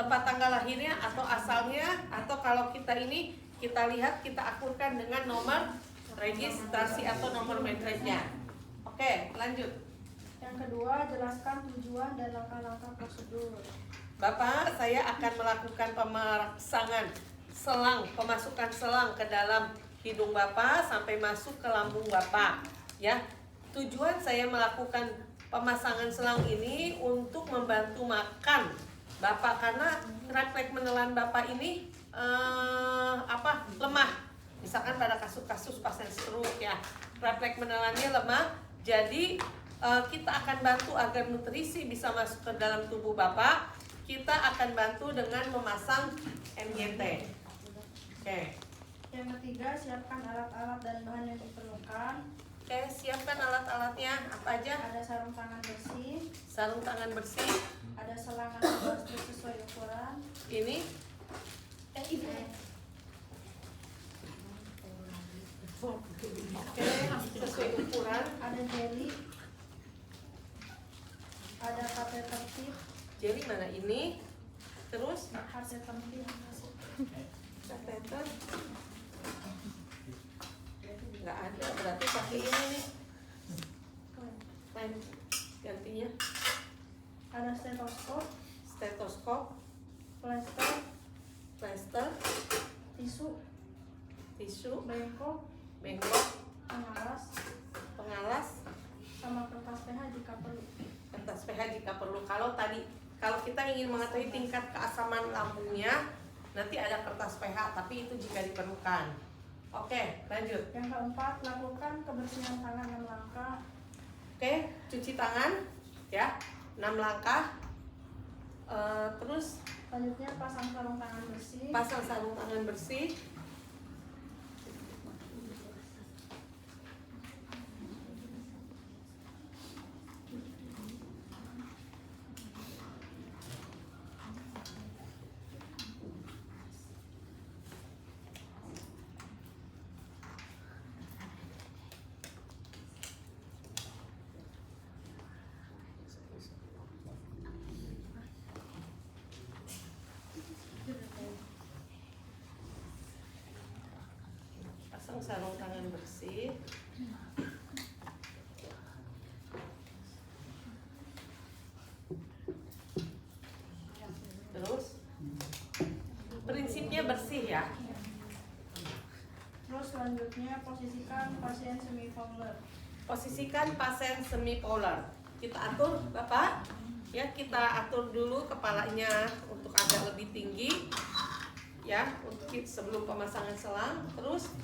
tempat tanggal lahirnya atau asalnya, atau kalau kita ini kita lihat, kita akurkan dengan nomor registrasi atau nomor metriknya. Oke, lanjut. Yang kedua, jelaskan tujuan dan langkah-langkah prosedur. Bapak, saya akan melakukan pemasangan selang, pemasukan selang ke dalam hidung Bapak sampai masuk ke lambung Bapak. Ya, tujuan saya melakukan pemasangan selang ini untuk membantu makan Bapak, karena refleks menelan Bapak ini lemah. Misalkan pada kasus-kasus pasien stroke ya, refleks menelannya lemah. Jadi kita akan bantu agar nutrisi bisa masuk ke dalam tubuh Bapak. Kita akan bantu dengan memasang MGT. Oke. Yang ketiga, siapkan alat-alat dan bahan yang diperlukan. Oke, siapkan alat-alatnya. Apa aja? Ada sarung tangan bersih, Sarung tangan bersih. ada selang atau plaster sesuai ukuran. Ini. Oke, sesuai ukuran. Ada jeli, ada kateter tip, Jadi mana ini? Terus kateter tip, kateter. Nggak ada, berarti pakai ini nih. Lain gantinya. ada stetoskop, Stetoskop, plester, tisu, bengkok, pengalas, sama kertas pH jika perlu. kertas pH jika perlu. Kalau kita ingin mengetahui tingkat keasaman lambungnya, nanti ada kertas pH, tapi itu jika diperlukan. Oke, lanjut. Yang keempat, lakukan kebersihan tangan 6 langkah. Oke, cuci tangan ya, 6 langkah. Terus Selanjutnya, pasang sarung tangan bersih. pasang sarung tangan bersih. Pasang sarung tangan bersih. Terus prinsipnya bersih ya. Terus selanjutnya, posisikan pasien semipolar. Posisikan pasien semipolar. Kita atur, Bapak. Ya, kita atur dulu kepalanya untuk agak lebih tinggi. Ya, untuk sebelum pemasangan selang. Terus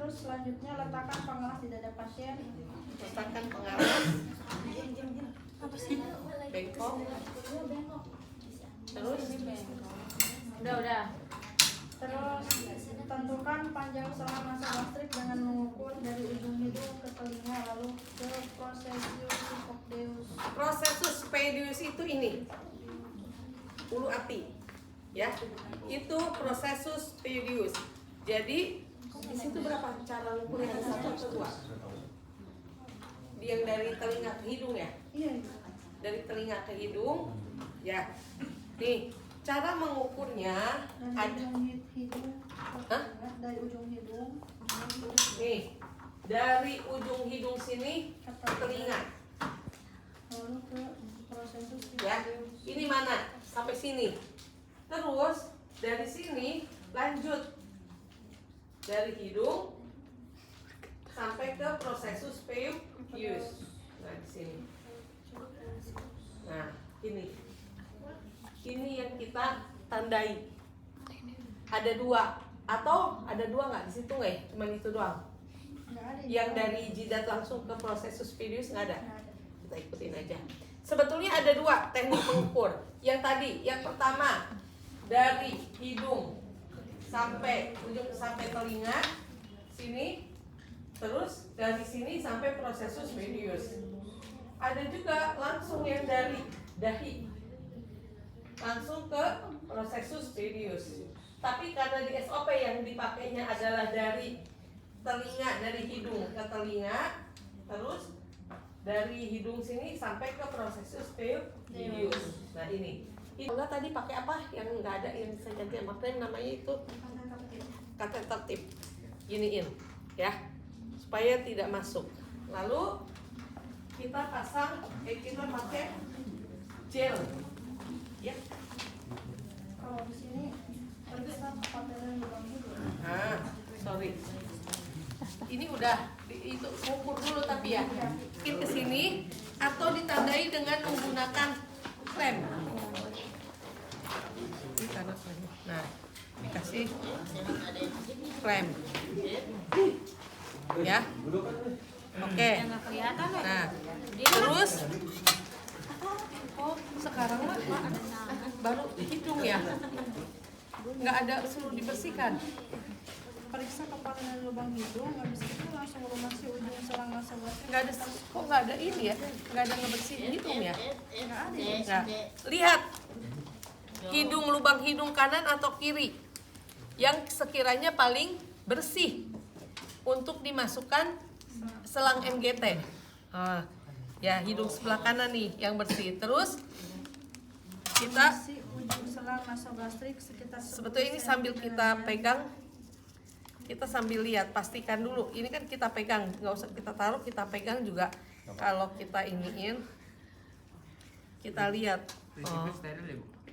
Selanjutnya, letakkan pengalas di dada pasien. letakkan pengalas, bengkok. Terus Udah. Terus tentukan panjang selang nasogastrik dengan mengukur dari ujung hidung ke telinga lalu ke processus cocleus. prosesus pedius itu ini. Ulu hati. Ya. Itu prosesus pedius. Jadi di situ berapa cara ngukurnya? Ada 1 atau 2? Yang dari telinga ke hidung ya? Iya. Dari telinga ke hidung. Ya. Nih, cara mengukurnya Dari ada ujung hidung. Hah? Dari ujung hidung. nih. Dari ujung hidung sini ke telinga. Lalu ke processus Ya. cocleus. Ini mana? Sampai sini. Terus dari sini lanjut dari hidung sampai ke prosesus pedius. Nah, di sini. Nah, ini yang kita tandai. Ada 2 atau ada 2 nggak di situ nggak? Cuman itu doang. Nggak ada. Yang dari jidat langsung ke prosesus pedius nggak ada. Nggak ada. Kita ikutin aja. Sebetulnya ada 2 teknik mengukur. Yang tadi, yang pertama dari hidung sampai ujung sampai telinga sini, terus dari sini sampai prosesus pedius. Ada juga langsung yang dari dahi langsung ke prosesus pedius. Tapi karena di SOP yang dipakainya adalah dari telinga, dari hidung ke telinga, terus dari hidung sini sampai ke prosesius stapedius. Nah ini enggak tadi pakai apa yang nggak ada yang saya ganti sama klem namanya itu kateter tip. Giniin ya supaya tidak masuk. Lalu kita pasang kita pakai gel ya. Kalau di sini periksa kapasitas lubang hidung. Sorry. Ini udah itu ukur dulu tapi ya. Mungkin ke sini atau ditandai dengan menggunakan klem. Nah, dikasih klem. Ya. Oke. Nah, terus oh, sekarang mah baru hidung ya. Nggak ada suruh dibersihkan. Periksa kepala lubang hidung, habis itu langsung lumasi ujung selang nasogastrik. Nggak ada, kok nggak ada ini ya? Nggak ada ngebersihin hidung ya? Nggak ada. Nggak. Lihat hidung, lubang hidung kanan atau kiri yang sekiranya paling bersih untuk dimasukkan selang MGT. Ya hidung sebelah kanan nih yang bersih. Terus kita Lumasi ujung selang nasogastrik sekitar 10 sebetulnya ini sambil kita pegang, kita sambil lihat, pastikan dulu. Ini kan kita pegang, nggak usah kita taruh, kita pegang juga. Kalau kita iniin, kita lihat, oh,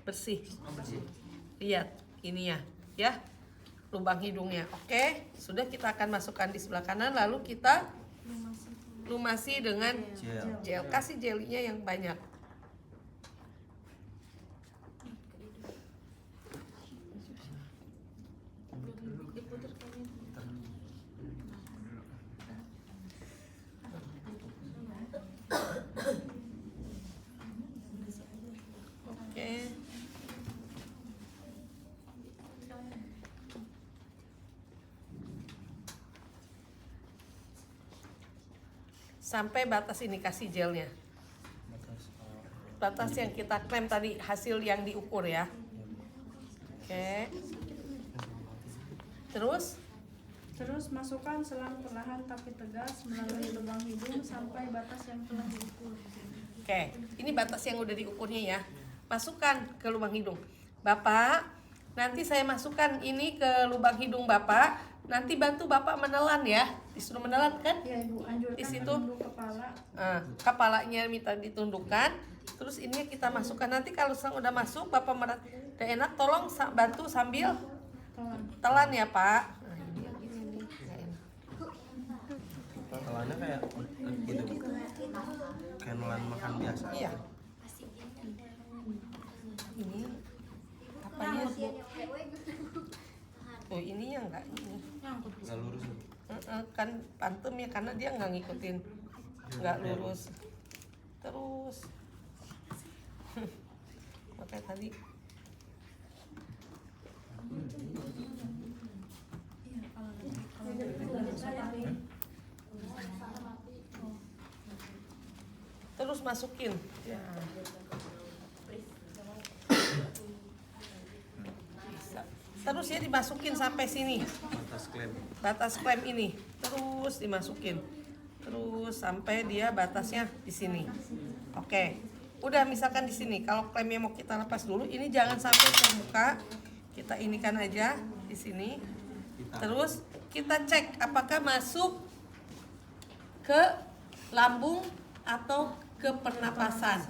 bersih. Lihat ini ya, lubang hidungnya. Oke, sudah kita akan masukkan di sebelah kanan, lalu kita lumasi dengan gel. Kasih jelinya yang banyak. Oke. Sampai batas ini kasih gelnya. Batas yang kita klaim tadi, hasil yang diukur ya. Oke. Terus masukkan selang perlahan tapi tegas melalui lubang hidung sampai batas yang telah diukur. Oke, ini batas yang udah diukurnya ya. Masukkan ke lubang hidung. Bapak, nanti saya masukkan ini ke lubang hidung Bapak. Nanti bantu Bapak menelan ya. Disuruh menelan kan? Ya Ibu, anjurkan Di situ menunduk kepala. Kepalanya minta ditundukkan. Terus ini kita masukkan. Nanti kalau udah masuk Bapak udah enak, tolong bantu sambil telan ya Pak. Nah, ini yang ini nih, nggak enak. Telannya kayak gitu, kayak nelan makan biasa. Iya. Ini apanya? Tuh ininya enggak ini. Nggak lurus. Kan pantem ya karena dia nggak ngikutin, nggak lurus. Terus makanya tadi terus masukin ya. Bisa. Terus ya dimasukin sampai sini batas klem ini, terus dimasukin terus sampai dia batasnya di sini. Oke, udah misalkan di sini. Kalau klemnya mau kita lepas dulu, ini jangan sampai terbuka, kita inikan aja di sini. Terus kita cek apakah masuk ke lambung atau ke pernapasan.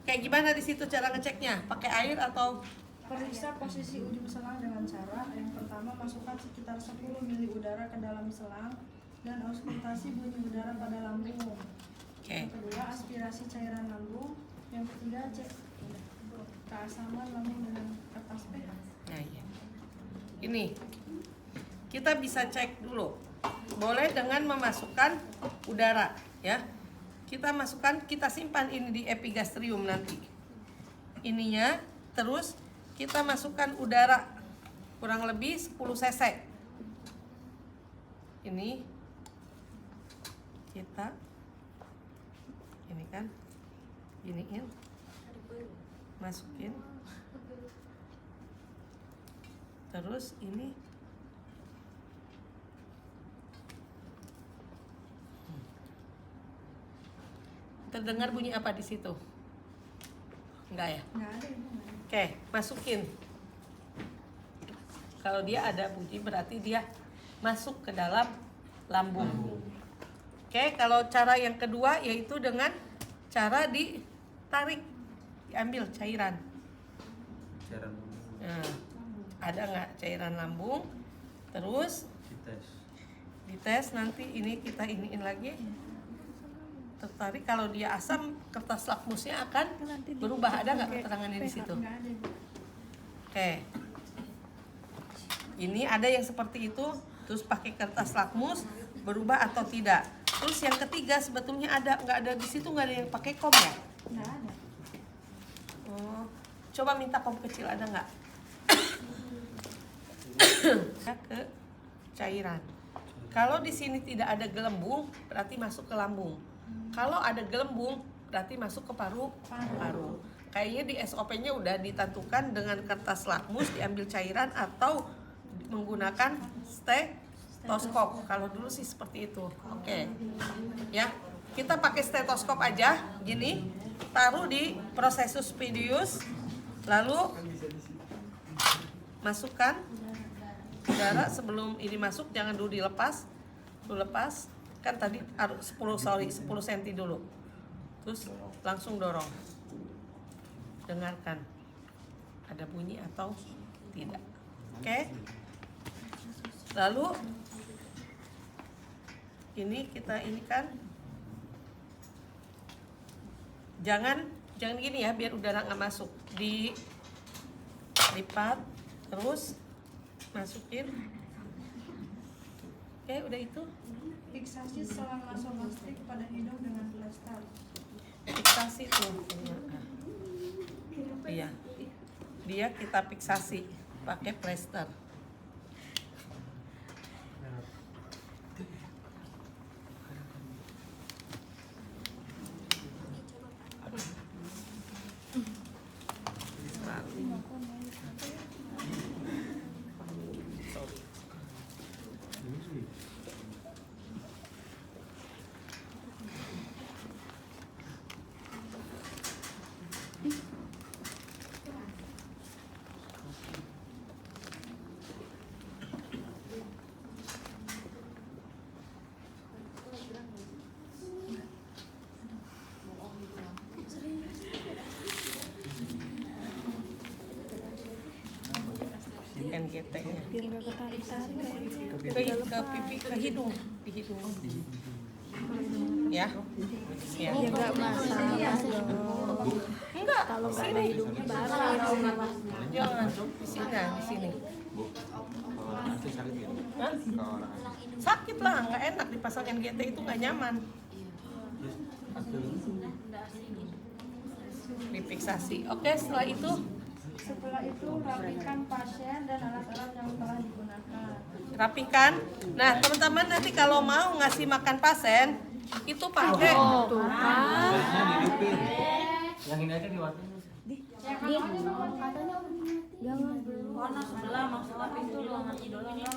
Kayak gimana di situ cara ngeceknya? Pakai air atau? Periksa posisi ujung selang dengan cara yang pertama masukkan sekitar 10 mili udara ke dalam selang dan auskultasi bunyi udara pada lambung. Yang kedua aspirasi cairan lambung. Yang ketiga cek keasaman lambung dengan kertas pH. Nah, iya. Ini kita bisa cek dulu. Boleh dengan memasukkan udara ya. Kita masukkan, kita simpan ini di epigastrium nanti. Ininya terus kita masukkan udara kurang lebih 10 cc. Ini kita ini kan iniin, masukin, terus ini Terdengar bunyi apa di situ? Enggak ya? Nggak ada Ibu. Nggak ada. Oke, masukin. Kalau dia ada bunyi berarti dia masuk ke dalam lambung. Oke, kalau cara yang kedua yaitu dengan cara ditarik, diambil cairan. Cairan Nah, ada nggak cairan lambung? Terus dites. dites, nanti ini kita iniin lagi. Tertarik, kalau dia asam kertas lakmusnya akan berubah. Ada nggak keterangannya di situ? Nggak ada Ibu. Oke. Ini ada yang seperti itu, terus pakai kertas lakmus berubah atau tidak. Terus yang ketiga sebetulnya nggak ada di situ, nggak ada yang pakai kom ya? Nggak ada. Oh, coba minta kom kecil, ada nggak? Ya, ke cairan. Kalau di sini tidak ada gelembung, berarti masuk ke lambung. Kalau ada gelembung, berarti masuk ke paru. Kayaknya di SOP-nya udah ditentukan dengan kertas lakmus diambil cairan atau menggunakan stetoskop. Kalau dulu sih seperti itu. Oke. Ya, kita pakai stetoskop aja gini, taruh di prosesus pedius, lalu masukkan udara. Sebelum ini masuk jangan dulu dilepas. Dulu lepas kan tadi 10 cm dulu. Terus langsung dorong. Dengarkan ada bunyi atau tidak. Oke. Lalu ini kita kan jangan gini ya, biar udara nggak masuk. Dilipat terus masukin. Oke, udah itu. Fiksasi selang nasogastrik pada hidung dengan plester. Fiksasi tuh. Iya. Dia kita fiksasi pakai plester. NGT-nya ke pipi, ke hidung, di hidung ya. Ya. Enggak masalah dong. Enggak, Kalau nggak ada sini. hidungnya baru. Jangan, di sini, nah, di sini. Bu, kalau orang asli sakit gitu? Hah? Kalau orang asli. Sakit lah, nggak enak dipasang NGT itu nggak nyaman. Difiksasi. Oke, setelah itu Setelah itu rapikan pasien dan alat-alat yang telah digunakan. rapikan. Nah, teman-teman nanti kalau mau ngasih makan pasien itu pakai Biasanya dihidupin. Yang ini aja diwatin. Jangan warna sebelah masalah pintu ruangan idola nih.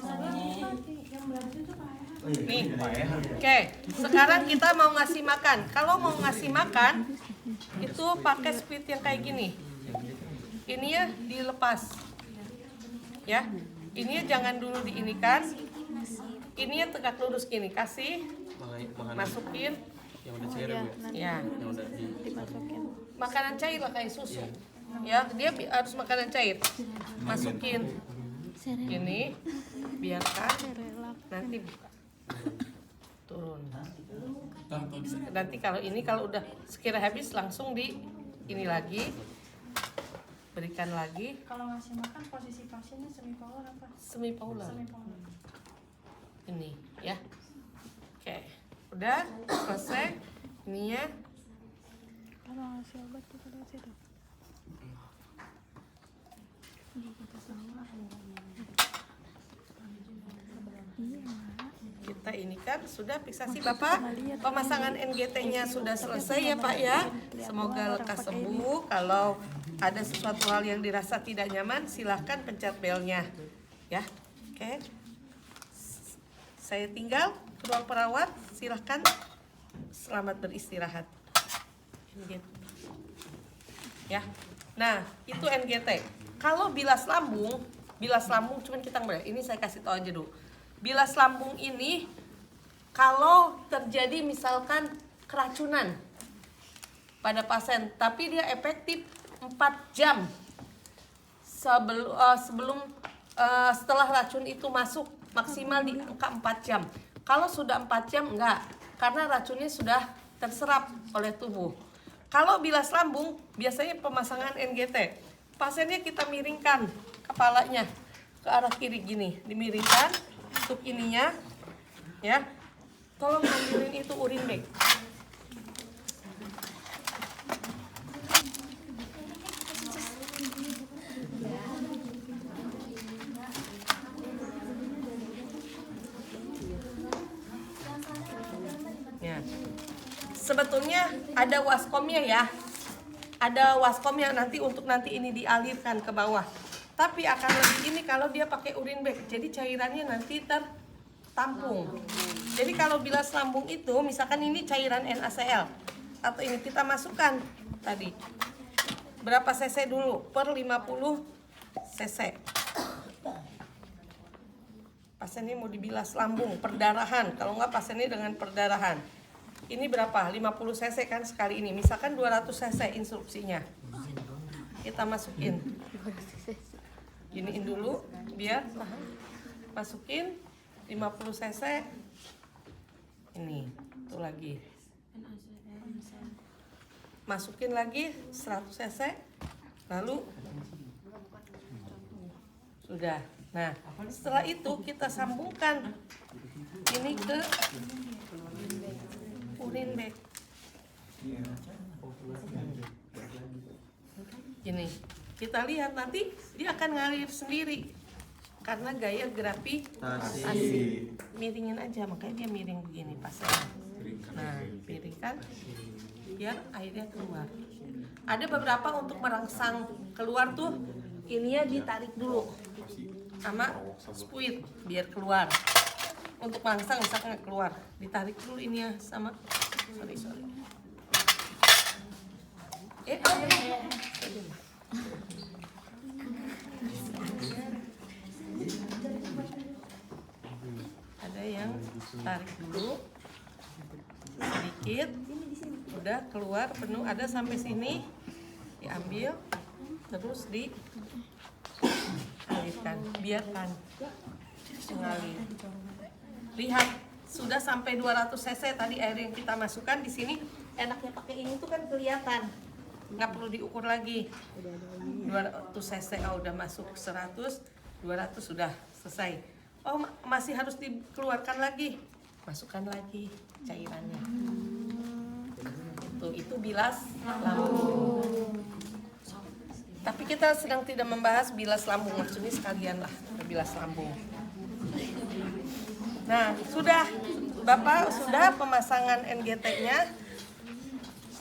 Oke, sekarang kita mau ngasih makan. Kalau mau ngasih makan itu pakai speed yang kayak gini. Ini ya dilepas. Ya. Ini ya jangan dulu diinikan. Ini ya tegak lurus gini, kasih masukin. Yang udah cair ya, Bu? Ya. Yang udah dimasukin. Makanan cair lah kayak susu. Ya, dia harus makanan cair. Masukin. Ini biarkan nanti buka. Turun. Nanti kalau udah sekira habis langsung di ini lagi. Berikan lagi Kalau ngasih makan posisi pasiennya semipolar apa? semipolar. Semipolar. Ini ya. Oke. Udah selesai. Ini ya. Kalau ngasih obat kita kasih tuh. Kita ini kan sudah fiksasi Bapak. Pemasangan NGT-nya sudah selesai ya Pak ya. Semoga lekas sembuh. Kalau ada sesuatu hal yang dirasa tidak nyaman, silahkan pencet belnya. Ya, oke. Saya tinggal ke ruang perawat. Silahkan. Selamat beristirahat. NGT. Ya. Nah, itu NGT. Kalau bilas lambung cuman kita nggak. Ini saya kasih tahu aja dulu. Bilas lambung ini kalau terjadi misalkan keracunan pada pasien, tapi dia efektif 4 jam setelah racun itu masuk, maksimal di angka 4 jam. Kalau sudah 4 jam enggak, karena racunnya sudah terserap oleh tubuh. Kalau bilas lambung biasanya pemasangan NGT. Pasiennya kita miringkan kepalanya ke arah kiri gini, dimiringkan untuk ininya, ya. Tolong ambilin itu urin bag. Ya. Sebetulnya ada waskomnya ya. Ada waskomnya nanti untuk nanti ini dialirkan ke bawah. Tapi akan lebih ini kalau dia pakai urin bag. Jadi cairannya nanti tertampung. Jadi kalau bilas lambung itu misalkan ini cairan NaCl atau ini kita masukkan tadi. Berapa cc dulu? Per 50 cc. Pasien ini mau dibilas lambung, perdarahan. Kalau enggak pasiennya dengan perdarahan. Ini berapa? 50 cc kan sekali ini. Misalkan 200 cc instruksinya. Kita masukin. Giniin dulu biar masukin 50 cc. Ini, itu lagi. Masukin lagi 100 cc. Lalu sudah. Nah, setelah itu kita sambungkan ini ke urin bag. Gini, kita lihat nanti dia akan ngalir sendiri karena gaya gravitasi. Miringin aja, makanya dia miring begini pasnya. Nah, miringkan biar airnya keluar. Ada beberapa untuk merangsang keluar tuh, ininya ditarik dulu sama spuit biar keluar. Untuk merangsang misalkan nggak keluar, ditarik dulu ini ya sama sorry. Ada yang tarik dulu sedikit, udah keluar penuh, ada sampai sini diambil, terus dialirkan, biarkan mengalir. Lihat, sudah sampai 200 cc tadi air yang kita masukkan di sini. Enaknya pakai ini tuh kan kelihatan, nggak perlu diukur lagi. 200 cc, oh udah masuk 100, 200 sudah selesai. Oh masih harus dikeluarkan lagi, masukkan lagi cairannya. Itu bilas lambung. Tapi kita sedang tidak membahas bilas lambung, maksudnya sekalian lah bilas lambung. Nah, sudah Bapak sudah pemasangan NGT-nya.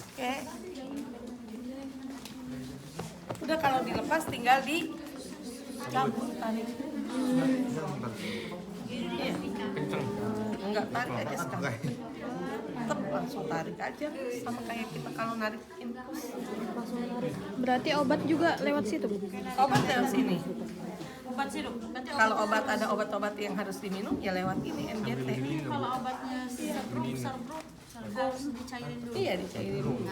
Oke. Udah kalau dilepas tinggal dicabut tarik. Iya. Enggak tarik aja sekarang. Tetap langsung tarik aja sama kayak kita kalau narik infus. Langsung tarik. Berarti obat juga lewat situ, Bu? Obat lewat sini. Obat sirup. Kalau obat ada obat-obat yang harus diminum ya lewat ini NGT. Kalau obatnya serbuk harus dicairin dulu. Iya dicairin dulu.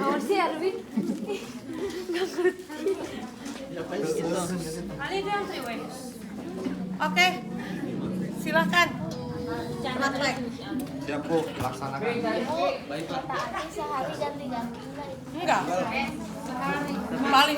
Awas sih Arvin. Kali itu yang triway. Oke, silakan. Praktek. Siap Bu, laksanakan. Kita sehari dan 3 minggu. Enggak. Paling